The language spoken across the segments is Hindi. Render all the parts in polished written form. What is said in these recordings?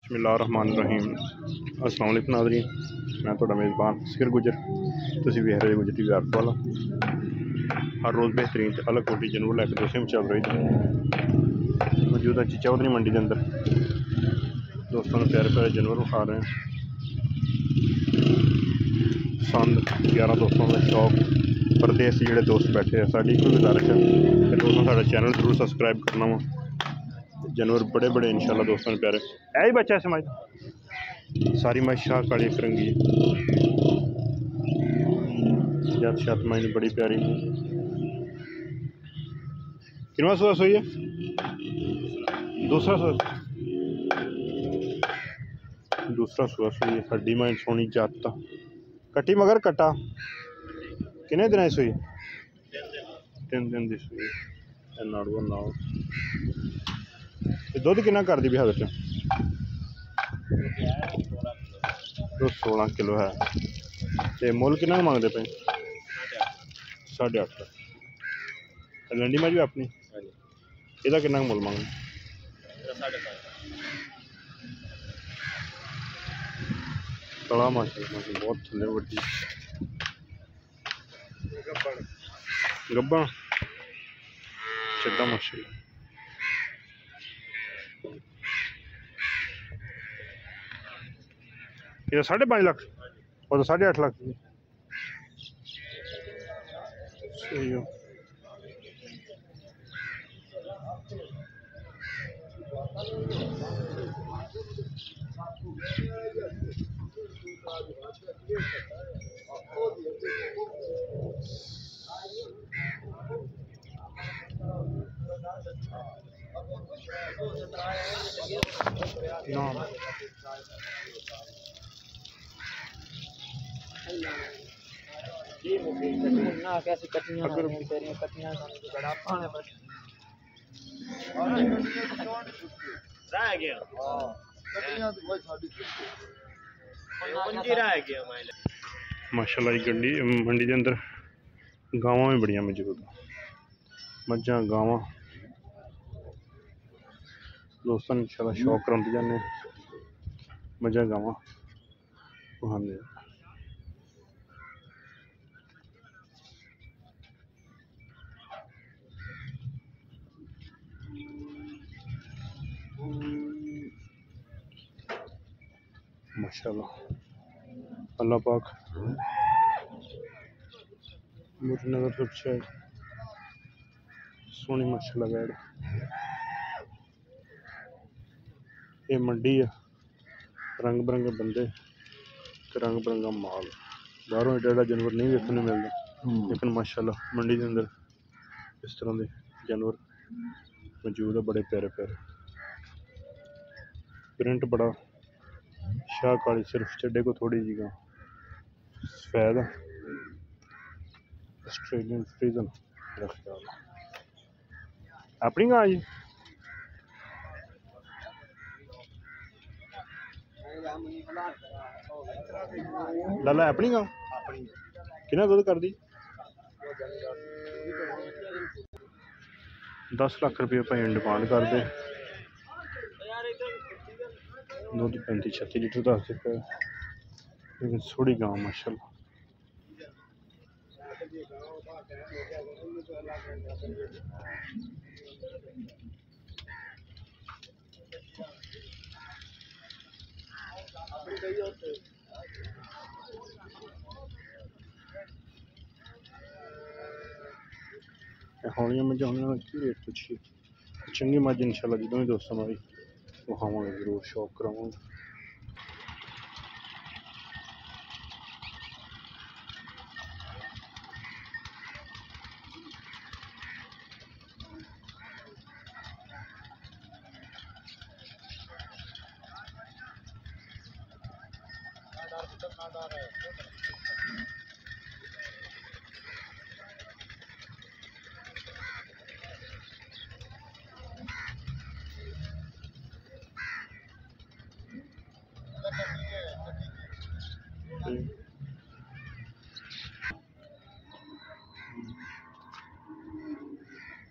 बिस्मिल्लाहिर्रहमानिर्रहीम। अस्सलाम वालेकुम नाज़रीन, मैं थोड़ा मेज़बान सिर गुजर तुसी भी हरे गुजर टीवी आपको वाला हर रोज़ बेहतरीन अलग कोटी जानवर लैके दोस्तों में चल रही थी। मौजूदा चौधरी मंडी के अंदर दोस्तों ने प्यारे प्यारे जानवर खा रहे हैं। संद 11 दोस्तों का शौक परदेस जोड़े दोस्त बैठे हैं, साड़ी कोई गुजारिश है कि दोस्तों साढ़ा चैनल जरूर सबसक्राइब करना वा। जानवर बड़े बड़े इंशाल्लाह दोस्तों ने प्यारे ऐ बच्चा समझ सारी मई शाह काली फिरंगी जत शत मई बड़ी प्यारी किनवा सुआ सोई है दूसरा सुआ सोई है। हड्डी माई सोनी जत कट्टी मगर कट्टा किन्ने दिन सोई 3 दिन की सोई नाड़ू नाव दुध किन्ना कर दी भी हालत 16 किलो है। तो मुल किन्ना मंगते पे 8.5 लाख। लंडी मज भी अपनी ਇਹਦਾ किन्ना मुल मंगते तला माशाल्लाह बहुत थले वड्डी गब्बा चड्डा माशाल्लाह। ये 5.5 लाख और 8.5 लाख सही हो। कैसी कटियां तेरी कटियां बड़ा पाने पर रह गया कटियां तो भाई साडी पंजी रह गया माशाल्लाह। गड्डी मंडी के अंदर गावां भी बड़ियां मौजूद मज्झां गावां दोस्तों इंशाल्लाह शौक कराते जाने मज्झां गावां खाने। माशाल्लाह अल्लाह पाक मुझे नजर सबसे सोनी माशाल्लाह बैठ ये मंडी है। रंग बिरंगे बंदे रंग बिरंगा माल बाहरों एडा एडा जानवर नहीं देखने मिलता, लेकिन माशाल्लाह मंडी के अंदर इस तरह के जानवर मौजूद है। बड़े प्यारे प्यारे प्रिंट बड़ा शाह काली सिर्फ चड्डे को थोड़ी जी सफेद ऑस्ट्रेलियन फ्रीजन मेरा ख्याल अपनी गां जी लाला अपनी गां कितना दुध कर दी 10 लाख रुपये भाई डिमांड कर दे। दुध 35-36 लीटर दस पे लेकिन थोड़ी गां माशाल्लाह। होनिया मझा की रेट पूछिए चंगी मझ इंशाल्लाह जो भी दोस्तों हमारी विखावांगे जरूर शौक करावांगे।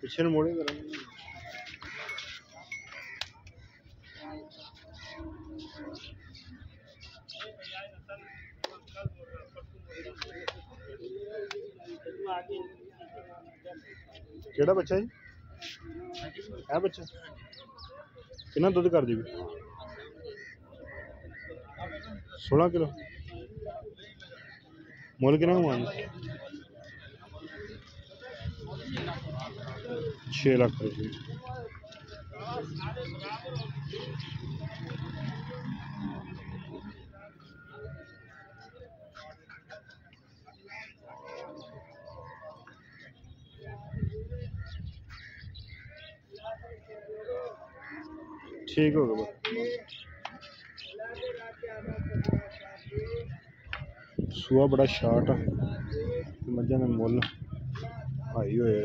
पीछे मोड़े करेंगे केड़ा बच्चा जी है बच्चा कितना दुध कर दी 16 किलो मुल कितना कमान 6 लाख रुपये ठीक हो गया सूआ बड़ा शार्ट मझा ने मुल हाई होए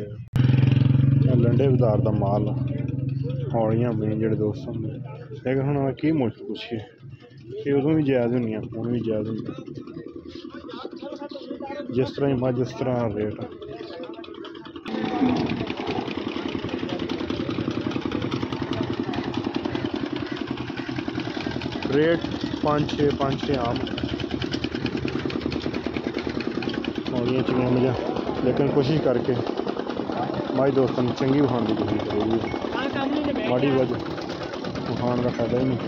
लंडे बजार का माल हौलियां बनी जेह्ड़े दोस्त होंदे लेकिन हुण की मुश्क पुछिए कि उदों भी जायज़ होंदियां हुण भी जायज़ होंदियां जिस तरह ही मझ उस तरह रेट रेट 5-6 आम हौलियां चंगियां मझा लेकिन कोशिश करके मझ दोस्तों ने चंगी विखाण की कोशिश करेगी माड़ी वज विखाण का फायदा ही नहीं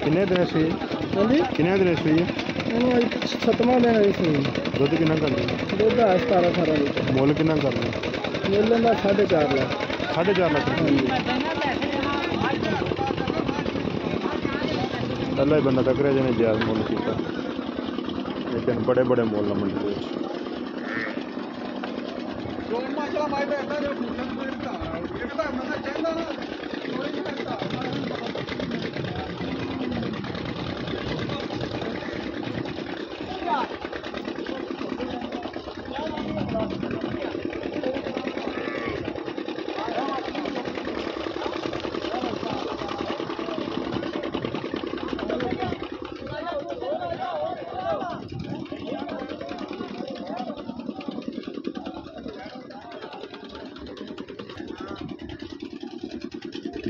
किन्ने दिन सुई किन्ने दिन सुई है 7वां दिन आई सी दुध किन्ना कर दी दुध 17-18 लीटर मुल किन्ना कर दी मुल का 4.5 लाख 4.5 लाख पहला ही बंदा टकरिया जिन्हें जायज़ मुल किया लेकिन बड़े बड़े मुल मंडी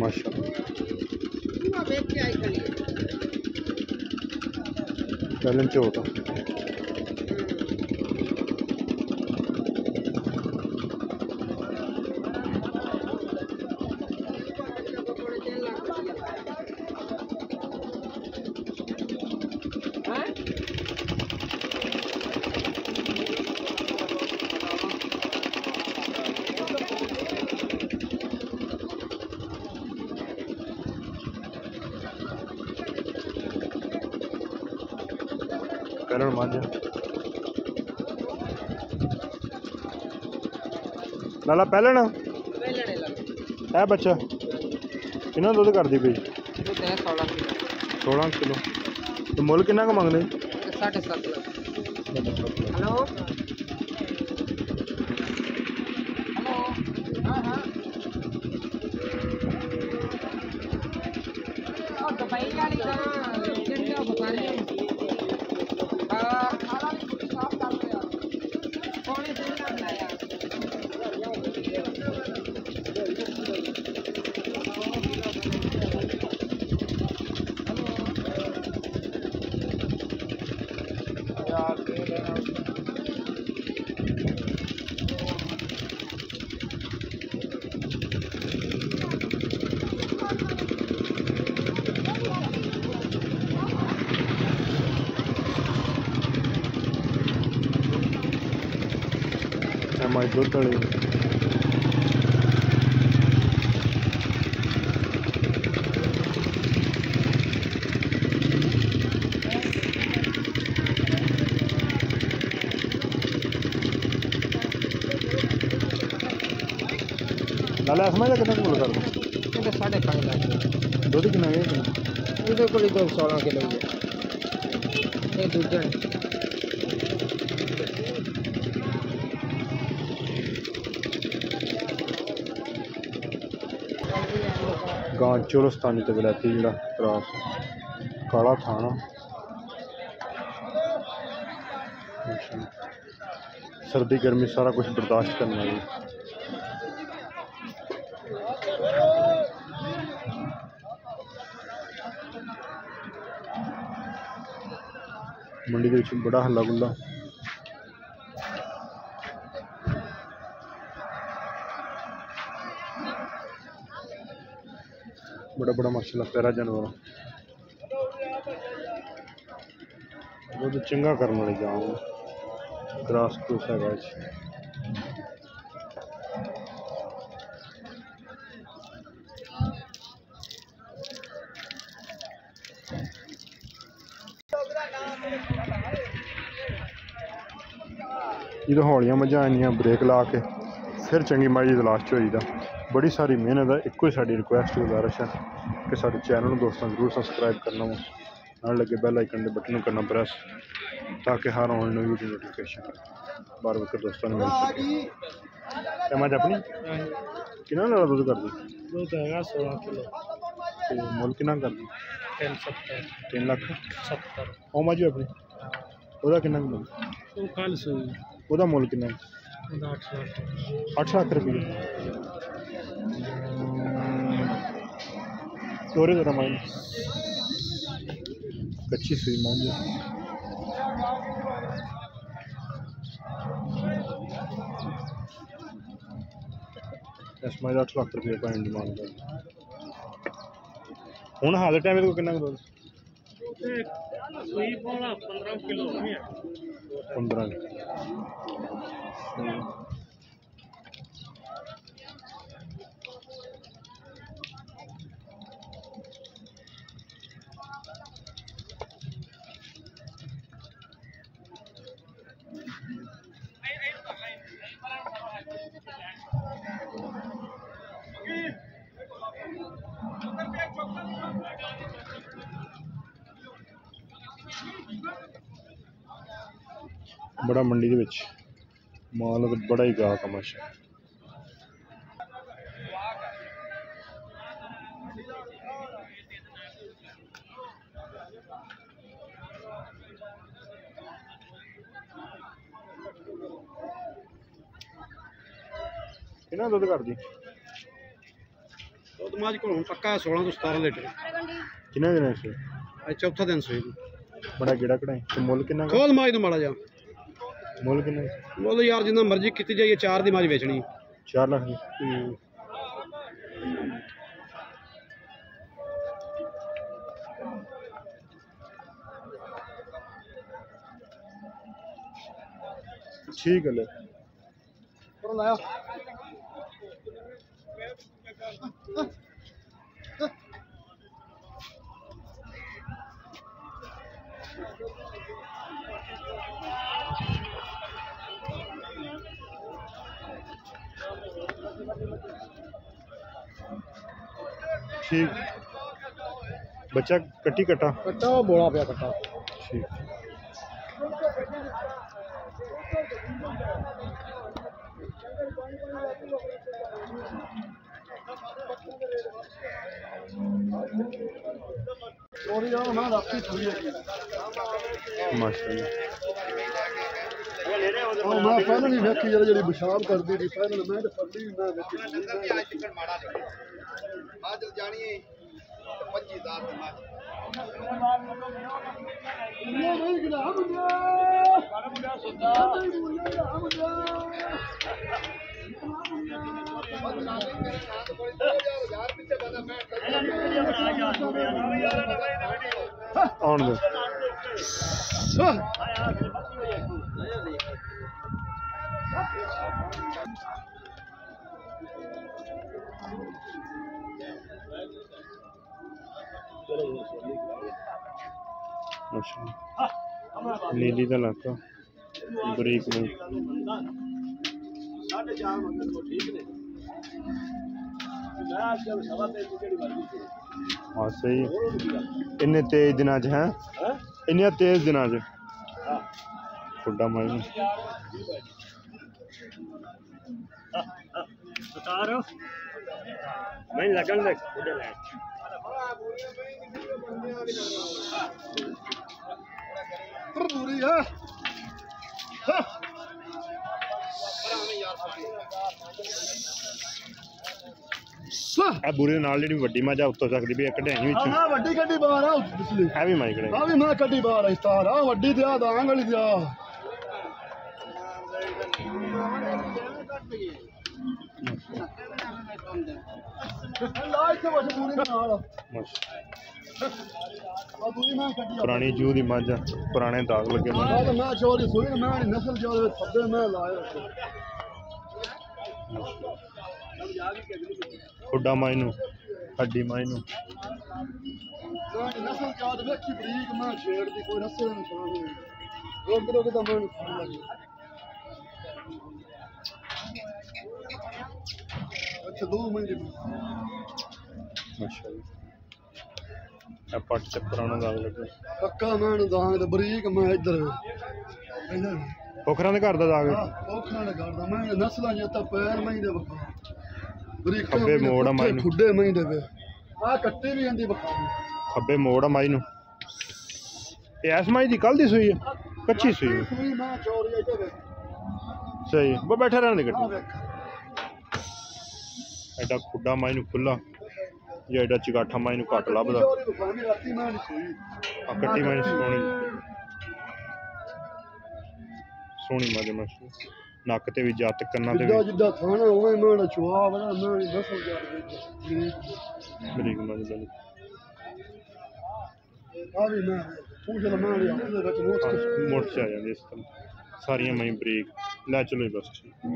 माशाअल्लाह चलन झोट करण मांझा लाला पहले ना है बच्चा किन्ना दुध कर दी पई 16 किलो तो मुल किन्ना का मंगदे 7.5 लाख हेलो हमारे दूध तड़े नाले असमा का कितना मुल कर दो ये तो 5.5 लाख दुध कितना है ਇਹਦੇ ਕੋਲ 16 ਕਿਲੋ ਹੀ ਹੈ ਇਹ ਦੂਜਾ ਹੈ गां चोलस्तानी ते वलैती जिहड़ा क्रॉस काला थाना सर्दी गर्मी सारा कुछ बर्दाश्त करना है मंडी दे विच बड़ा हल्ला गुल्ला बड़ा बड़ा माशाल्लाह प्यारा जानवर दुध चंगा करने वाली गांव क्रॉस क्रॉस है जो हौलियां मझां आनियां ब्रेक ला के फिर चंगी माई तलाश च होई दा बड़ी सारी मेहनत है एको ही साडी रिक्वेस्ट गुजारिश है कि साडे चैनल दोस्तों जरूर सबसक्राइब करना वा नाल लगे बेल आइकन के बटन करना प्रेस ताकि हर आने वाली वीडियो नोटिफिकेशन बार बार दोस्तों मिल सके मैं अपनी कितना वाला दूध कर दी दूध है 16 किलो मुल कितना कर दी 3 लाख 70 ओ माजी अपनी ओदा कितना मुल वो कल सुई ओदा मुल कितना 8 लाख रुपये चोरे जरा माई कच्ची सुई मांझ इस माई 8 लाख रुपये का डिमांड कर हूँ हाल टाइम को कितना दूध सुई पौना 15 किलो 15 बड़ा मंडी दे विच माल तो बड़ा ही गाहक है माशा कितना दुध कर दी दूध माज को पक्का 16 तो 17 लीटर कितना दिन से आज चौथा दिन सोई बड़ा गेड़ा कढ़ाई तो मुल कितना खोल माज तो माड़ा जा मुल कितना बोलो यार जिन्ना मर्जी की जाइए 4 दी माज बेचनी 4 लाख की ठीक है ले लाया ठीक बच्चा कट्टी कटा कट्टा बोला पे कट्टा ठीक मैं पहले भी देखी जी पेशाब करती थी पहले मैं तो फड़ी ना आज जानी 25,000 आउन दे अच्छा नीली का इलाका बरीक में 4.5 मतलब ठीक ने हाँ सही इन्ने तेज दिन है इन्ने तेज दिन खुड्डा माई मैं लगन दे खुड्डे ले पूरी है बुरे नाल जेडी वड्डी मजा उत्तो सकदी भी एक ढैनी विच हां वड्डी गड्डी बाहर आ पिछली है भी माई कड़े हां भी मैं गड्डी बाहर है तार आ वड्डी ते आ दांग वाली ते आ लाइट से बस पूरी नाल आ पूरी मैं गड्डी पुरानी जू दी मज पुराने दाग लगे हां तो मैं चोरी सुई मैं नस्ल जो थब्बे में लाया खुड्डा माई नू हड्डी माई नू नस्ल याद वेखी बरीक मैं छेड़ दी कोई नस्ल निशान नहीं रोक रोक तो मैं खाने लगी अच्छा 2 महीने माशाअल्लाह पट च पुराना दाग लगे पक्का मैं दांग ते बरीक मैं इधर पोखरा दे घर दा दाग पोखरा दे घर दा मैं नस्लां जता पैर मैं दे बखा बरीक खब्बे मोड़ माई नू खुड्डे मैं दे आ कट्टी भी आंदी बखा खब्बे मोड़ माई नू एस माई दी कल दी सुई है कच्ची सुई है सुई मैं चोरी आई ते सही वो बैठा रहने दे कट्टी एडा खुड्डा माई नू खुला या एडा चिगाठा माई नू घट लभदा राती मैं सुई कट्टी माई सोनी सोनी मजे मशहूर नक ते भी जत कन्ना ते जिद्दा जिद्दा थाना ओए मैं चुआ बड़ा मैं नस्ल जा बरीक मजे बनी आ भी मैं पूछ ला मैं अपने ਵਿੱਚ मोट से आ जांदी इस तरह सारियां मई बरीक ले चलो बस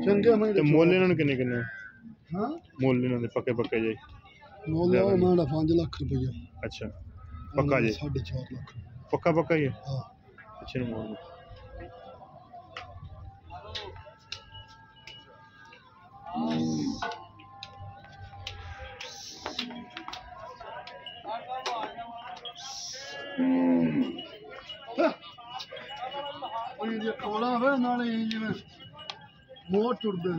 चंगे मैं ते मोल इन्हां नू किन्ने किन्ने हां मोल इन्हां दे पक्के पक्के जे मोल मैं 5 लाख रुपया अच्छा पक्का जे 4.5 लाख पक्का पक्का ही है हां अच्छे मोल ये कोला वे नाले जिवें मोर टुरदे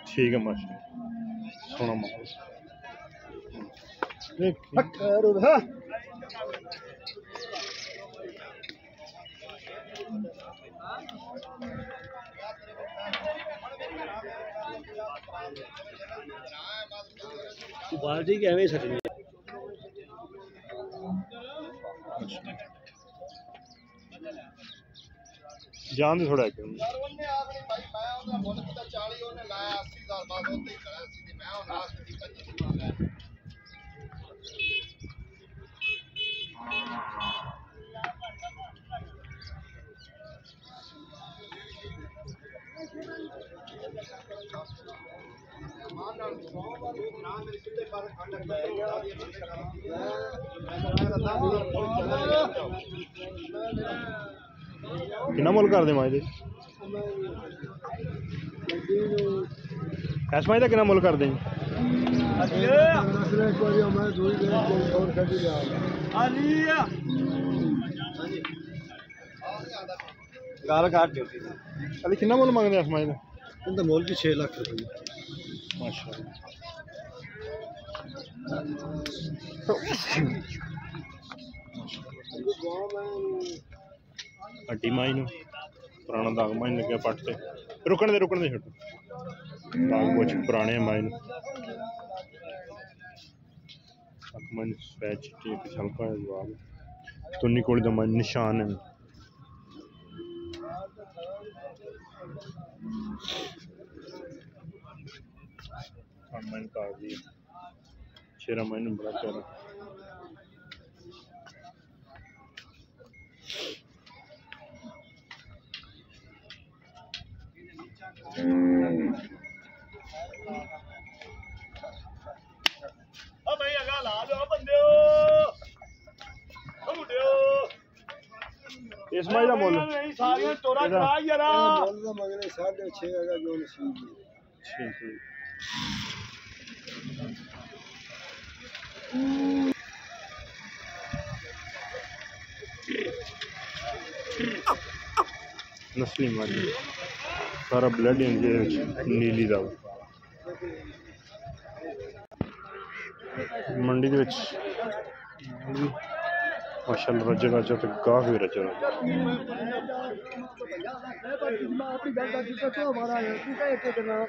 ठीक है माशा सोना माल देख खैर है बाल्टी के एवं सकनी जान दे थोड़ा एक कितना मुल कर दे माई दे ऐस माई दा कितना मुल कर दे गाल काट अभी कितना मुल मंगदे ऐस माई दा इनका मोल की 6 लाख रुपये माशाअल्लाह हड्डी माई नू पुराना दाग माई लगे पट से रुकन दे छो दाग कुछ पुराने माई नू मन स्वैच टेप हल्का जवाब तुन्नी कोली दा मन निशान है मन का दी शेरा मन बड़ा प्यारा इसमाई दा मोल नहीं सारियां तोरा करा यारा मोल दा मगरे 6.5 हैगा जो नसीब ठीक है ਨਸਲੀ ਮੱਝ ਸਾਰਾ ਬਲੱਡ ਇਹਦੇ ਵਿੱਚ ਨੀਲੀ ਦਾ ਵਾ। ਮੰਡੀ ਦੇ ਵਿੱਚ ਮਾਸ਼ਾਅੱਲਾ ਰੱਜਾ ਤੇ ਗਾਹਕ ਵੀ ਰੱਜਾ ਆਪਣੀ ਗੱਲ ਦਾ ਜਿੱਦਾਂ ਤੋਂ ਹਮਾਰਾ ਹੈ ਤੂੰ ਕਹੇ ਕਿ ਕਰਨਾ